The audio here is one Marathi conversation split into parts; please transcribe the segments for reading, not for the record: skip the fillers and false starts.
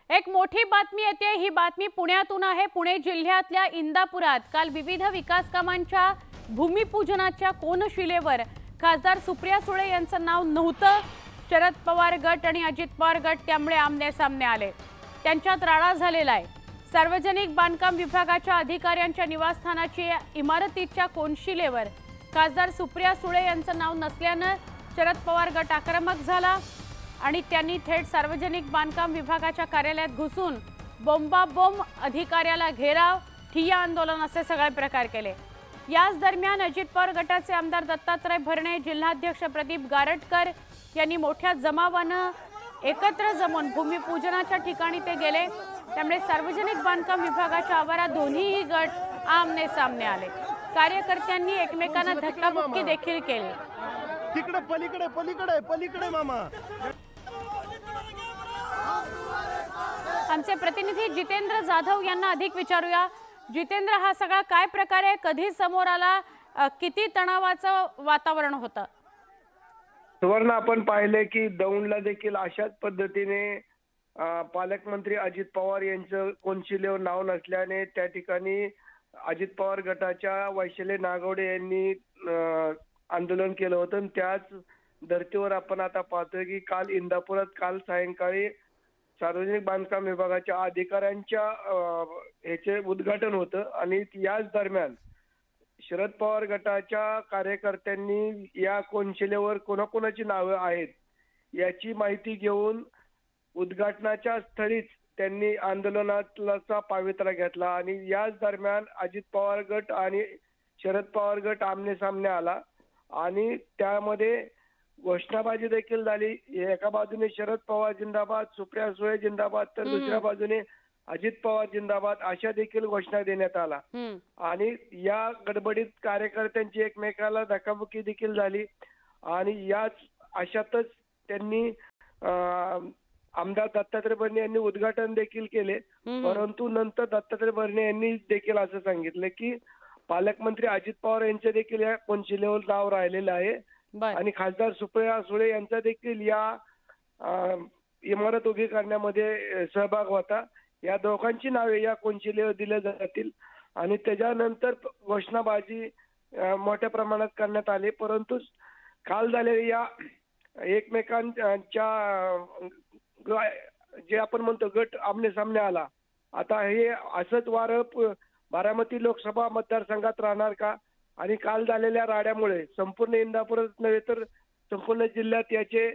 एक मोठी बातमी येते। ही बातमी पुण्यातून आहे। पुणे जिल्ह्यातल्या इंदापुरात काल विविध विकास कामांच्या भूमिपूजनाच्या कोनशिलेवर खासदार सुप्रिया सुळे यांचं नाव नव्हतं। शरद पवार गट आणि अजित पवार गट त्यामुळे आमने सामने आले। त्यांच्यात राडा झालेला आहे। सार्वजनिक बांधकाम विभागाच्या अधिकाऱ्यांच्या निवासस्थानाची इमारतीच्या कोनशिलेवर खासदार सुप्रिया सुळे यांचं नाव नसल्याने शरद पवार गट आक्रमक झाला आणि त्यांनी थेट सार्वजनिक बांधकाम विभागाच्या कार्यालयात घुसून बोंबाबोंब अधिकाऱ्याला घेराव, ठिय्या आंदोलन असे सगळे प्रकार केले। याच दरम्यान अजित पवार गटाचे आमदार दत्तात्रय भरणे, जिल्हाध्यक्ष प्रदीप गारटकर यांनी मोठ्या जमावाने एकत्र जमून भूमिपूजनाच्या ठिकाणी ते गेले। त्यामुळे सार्वजनिक बांधकाम विभागाच्या आवारात दोन्हीही गट आमने सामने आले। कार्यकर्त्यांनी एकमेकांना धक्काबुक्की देखील केली। तिकडे पलीकडे पलीकडे पलीकडे मामा। आमचे प्रतिनिधी जितेंद्र जाधव यांना अधिक विचारूया। जितेंद्र, हा सगळा काय प्रकार आहे, कधी समोर आला, किती तणावाचं वातावरण होतं? सुवर्ण, आपण पाहिले की दौंडला देखील अशाच पद्धतीने पालकमंत्री अजित पवार यांचं कोनशिलेवर नाव नसल्याने त्या ठिकाणी अजित पवार गटाच्या वैशाली नागवडे यांनी आंदोलन केलं होतं। त्याच धर्तीवर आपण आता पाहतोय की काल इंदापुरात काल सायंकाळी सार्वजनिक बांधकाम विभागाच्या अधिकाऱ्यांच्या ह्याचे उद्घाटन होतं आणि याच दरम्यान शरद पवार गटाच्या कार्यकर्त्यांनी या कोनशिलेवर कोणाकोणाची नावे आहेत याची माहिती घेऊन उद्घाटनाच्या स्थळीच त्यांनी आंदोलनाचा पवित्रा घेतला आणि याच दरम्यान अजित पवार गट आणि शरद पवार गट आमने सामने आला आणि त्यामध्ये घोषणाबाजी देखील झाली। एका बाजूने शरद पवार जिंदाबाद, सुप्रिया सुळे जिंदाबाद, तर दुसऱ्या बाजूने अजित पवार जिंदाबाद अशा देखील घोषणा देण्यात आला आणि या गडबडीत कार्यकर्त्यांची एकमेकाला धक्काबुक्की देखील झाली आणि याच अशातच त्यांनी आमदार दत्तात्रय भरणे यांनी उद्घाटन देखील केले। परंतु नंतर दत्तात्रय भरणे यांनी देखील असं सांगितलं की पालकमंत्री अजित पवार यांचे देखील या कोनशिलेवर नाव राहिलेलं आहे आणि खासदार सुप्रिया सुळे यांचा देखील या इमारत उभी करण्यामध्ये सहभाग होता। या दोघांची नावे या कोनशिलेवर दिल्या जातील आणि त्याच्यानंतर घोषणाबाजी मोठ्या प्रमाणात करण्यात आली। परंतु काल झालेल्या या एकमेकांच्या जे आपण म्हणतो गट आमने सामने आला, आता हे असंच वारं बारामती लोकसभा मतदारसंघात राहणार का? आणि काल झालेल्या राड्यामुळे संपूर्ण इंदापूरच नव्हे तर संपूर्ण जिल्ह्यात याचे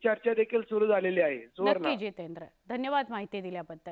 चर्चा देखील सुरू झालेली आहे। नक्की जितेंद्र, धन्यवाद माहिती दिल्याबद्दल।